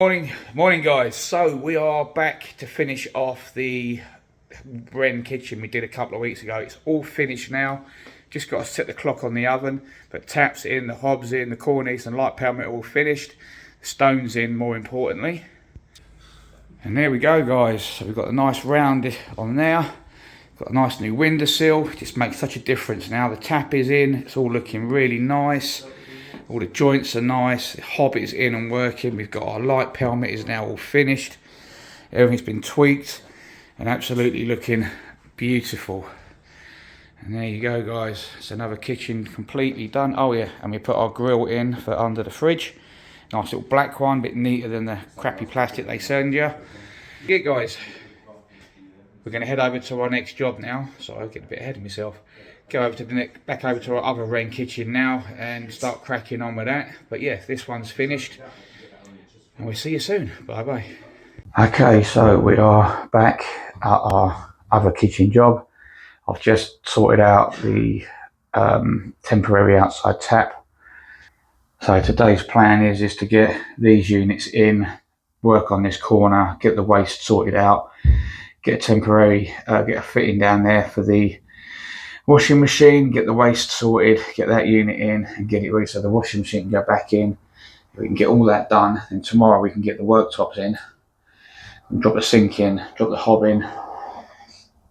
Morning guys. So we are back to finish off the Wren Kitchen we did a couple of weeks ago. It's all finished now. Just got to set the clock on the oven, but taps in, the hobs in, the cornice and light pelmet all finished. Stones in, more importantly. And there we go guys. So we've got a nice round on there. Got a nice new windowsill. It just makes such a difference now. The tap is in. It's all looking really nice. All the joints are nice, the hob is in and working. We've got our light pelmet is now all finished. Everything's been tweaked and absolutely looking beautiful. And there you go guys, it's another kitchen completely done. Oh yeah, and we put our grill in for under the fridge. Nice little black one, a bit neater than the crappy plastic they send you. Yeah guys, we're going to head over to our next job now. Sorry, I'll get a bit ahead of myself. Go over to the next, back over to our other Wren Kitchen now and start cracking on with that. But yeah, this one's finished and we'll see you soon. Bye bye. Okay, so we are back at our other kitchen job. I've just sorted out the temporary outside tap. So today's plan is to get these units in, work on this corner, get the waste sorted out, get a temporary, get a fitting down there for the washing machine, get the waste sorted, get that unit in and get it ready so the washing machine can go back in. We can get all that done, and tomorrow we can get the worktops in and drop the sink in, drop the hob in,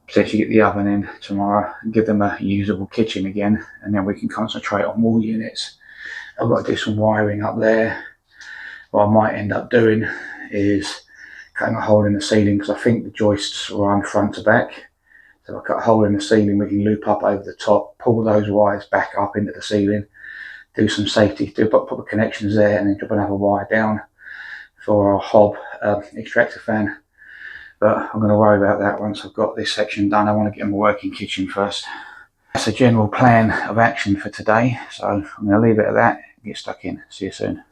potentially get the oven in tomorrow and give them a usable kitchen again, and then we can concentrate on more units. I've got to do some wiring up there. What I might end up doing is cutting a hole in the ceiling because I think the joists run front to back. So if I cut a hole in the ceiling, we can loop up over the top, pull those wires back up into the ceiling, do some safety, put the connections there, and then drop another wire down for our hob extractor fan. But I'm going to worry about that once I've got this section done. I want to get in my working kitchen first. That's a general plan of action for today. So I'm going to leave it at that and get stuck in. See you soon.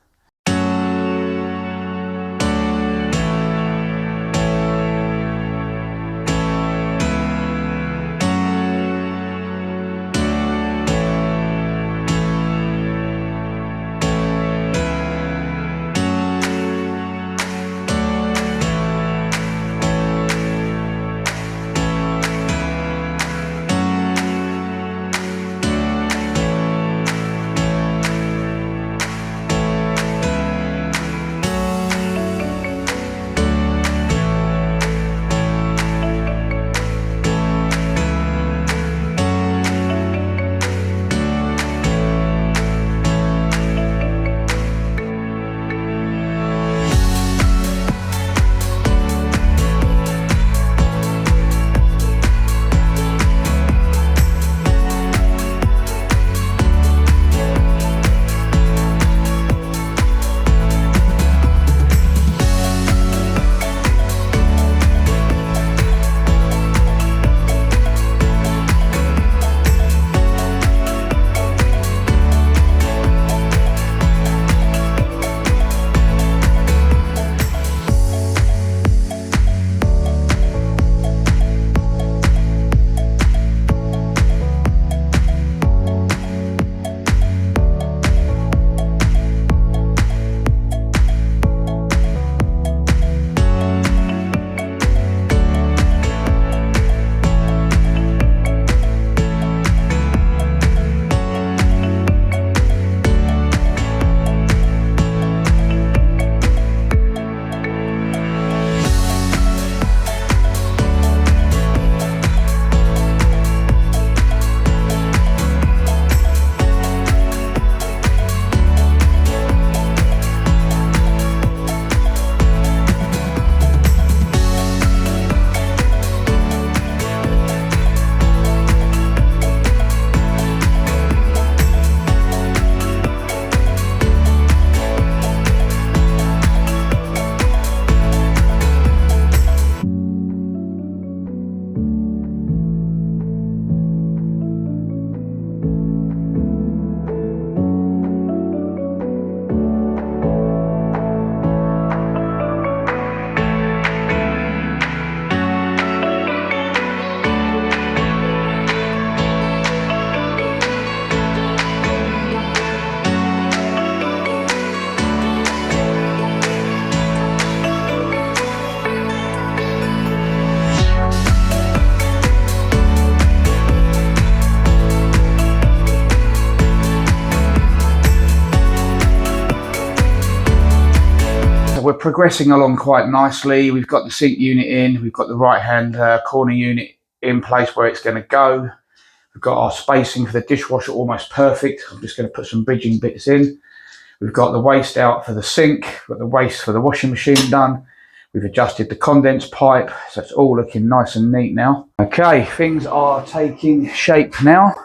we're progressing along quite nicely. We've got the sink unit in, we've got the right hand corner unit in place where it's going to go. We've got our spacing for the dishwasher almost perfect. I'm just going to put some bridging bits in. We've got the waste out for the sink, we've got the waste for the washing machine done. We've adjusted the condense pipe, so it's all looking nice and neat now. Okay, things are taking shape now.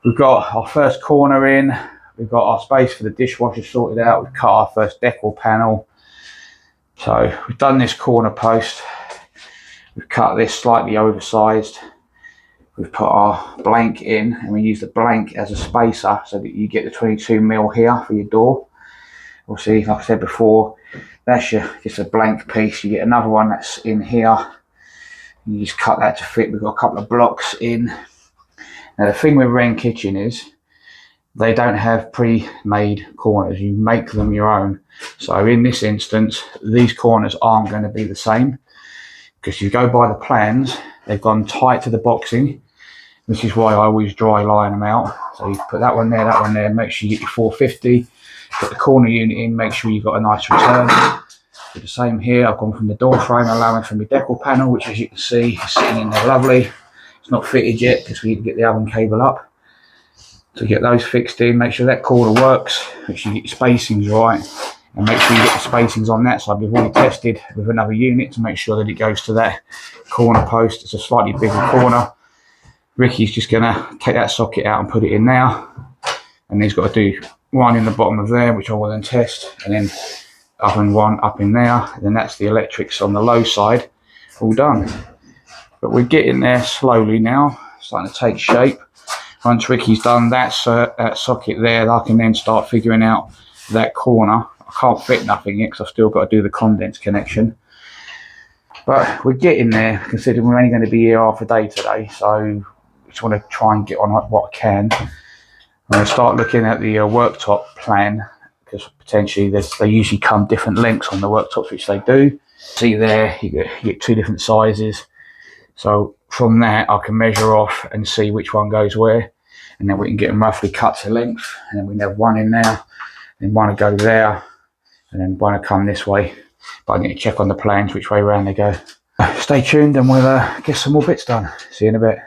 We've got our first corner in, we've got our space for the dishwasher sorted out, we've cut our first decor panel. So we've done this corner post, we've cut this slightly oversized. We've put our blank in, and we use the blank as a spacer so that you get the 22mm here for your door. Obviously, like I said before, that's just a blank piece. You get another one that's in here. You just cut that to fit. We've got a couple of blocks in. Now the thing with Wren Kitchen is they don't have pre-made corners. You make them your own. So in this instance, these corners aren't going to be the same, because you go by the plans, they've gone tight to the boxing. This is why I always dry line them out. So you put that one there, make sure you get your 450. Put the corner unit in, make sure you've got a nice return. Do the same here. I've gone from the door frame, allowing from the decor panel, which as you can see is sitting in there lovely. It's not fitted yet because we need to get the oven cable up. So get those fixed in, make sure that corner works, make sure you get your spacings right, and make sure you get the spacings on that side. We've already tested with another unit to make sure that it goes to that corner post. It's a slightly bigger corner. Ricky's just going to take that socket out and put it in now, and he's got to do one in the bottom of there, which I will then test, and then oven one up in there, and then that's the electrics on the low side all done. But we're getting there slowly now, starting to take shape. Once Ricky's done that socket there, I can then start figuring out that corner. I can't fit nothing yet because I've still got to do the condense connection. But we're getting there, considering we're only going to be here half a day today, so just want to try and get on what I can. I'm going to start looking at the worktop plan, because potentially they usually come different lengths on the worktops, which they do. See there, you get two different sizes. So from that, I can measure off and see which one goes where, and then we can get them roughly cut to length. And then we can have one in there, then one to go there, and then one to come this way. But I need to check on the plans which way around they go. Stay tuned, and we'll get some more bits done. See you in a bit.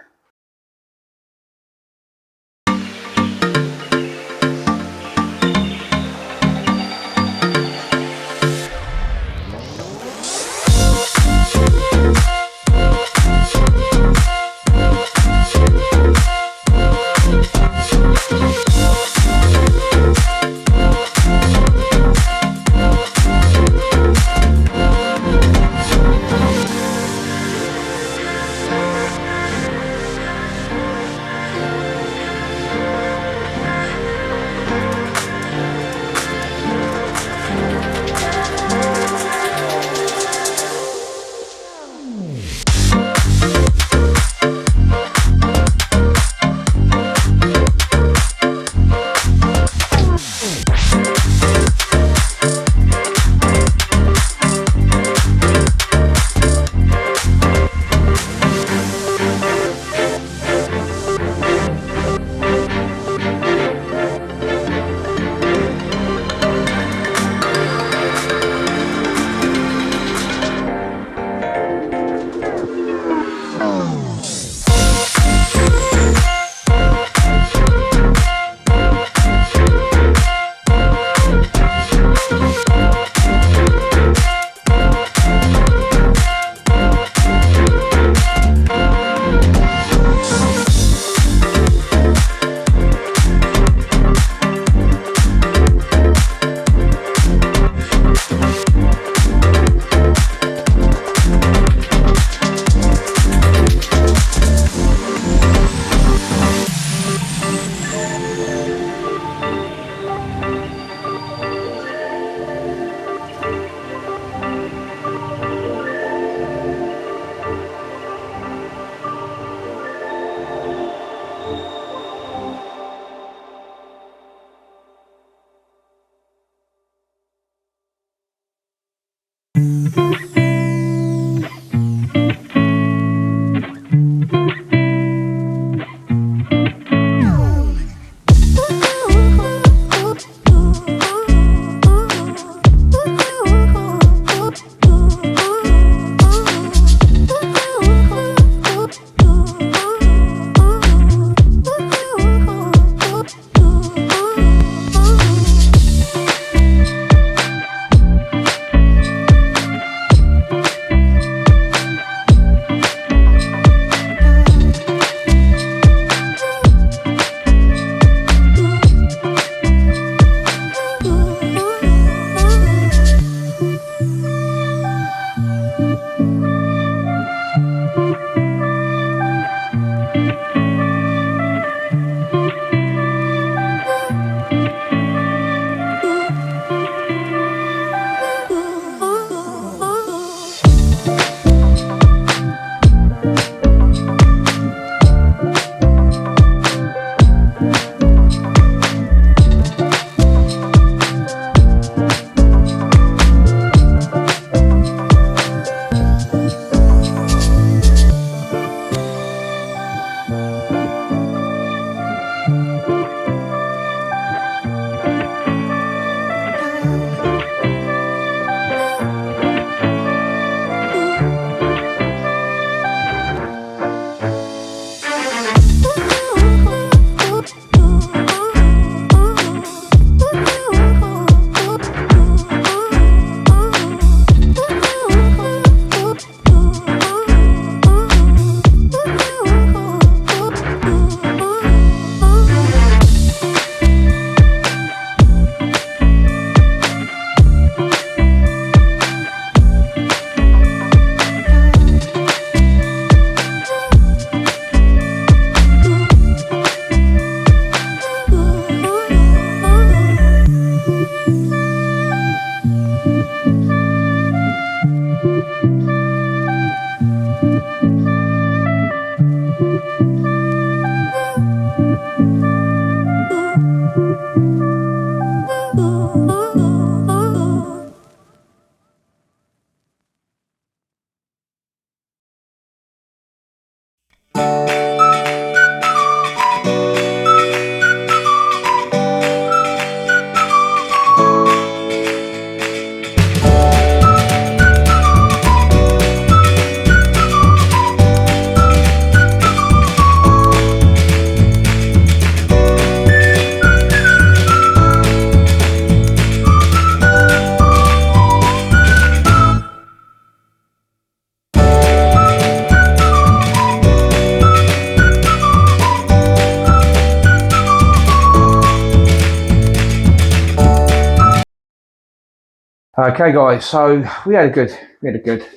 Okay guys, so we had a good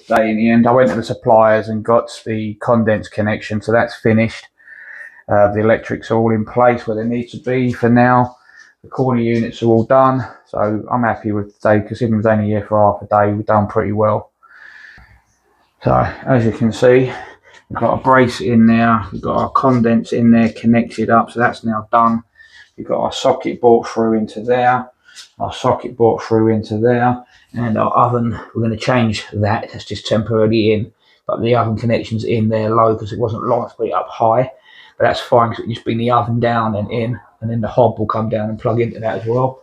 day in the end. I went to the suppliers and got the condense connection, so that's finished. The electrics are all in place where they need to be for now. The corner units are all done, so I'm happy with today. Considering it was only here for half a day, we've done pretty well. So as you can see, we've got a brace in there, we've got our condense in there connected up, so that's now done. We've got our socket brought through into there, our socket brought through into there, and our oven, we're going to change that. That's just temporarily in, but the oven connection's in there low because it wasn't long, it's put it up high, but that's fine because it just bring the oven down and in, and then the hob will come down and plug into that as well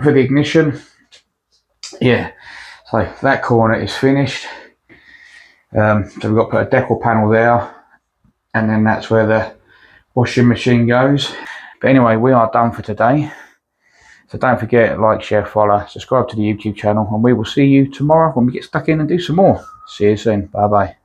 for the ignition. Yeah, so that corner is finished. So we've got to put a decal panel there, and then that's where the washing machine goes. But anyway, we are done for today. So don't forget, like, share, follow, subscribe to the YouTube channel, and we will see you tomorrow when we get stuck in and do some more. See you soon. Bye bye.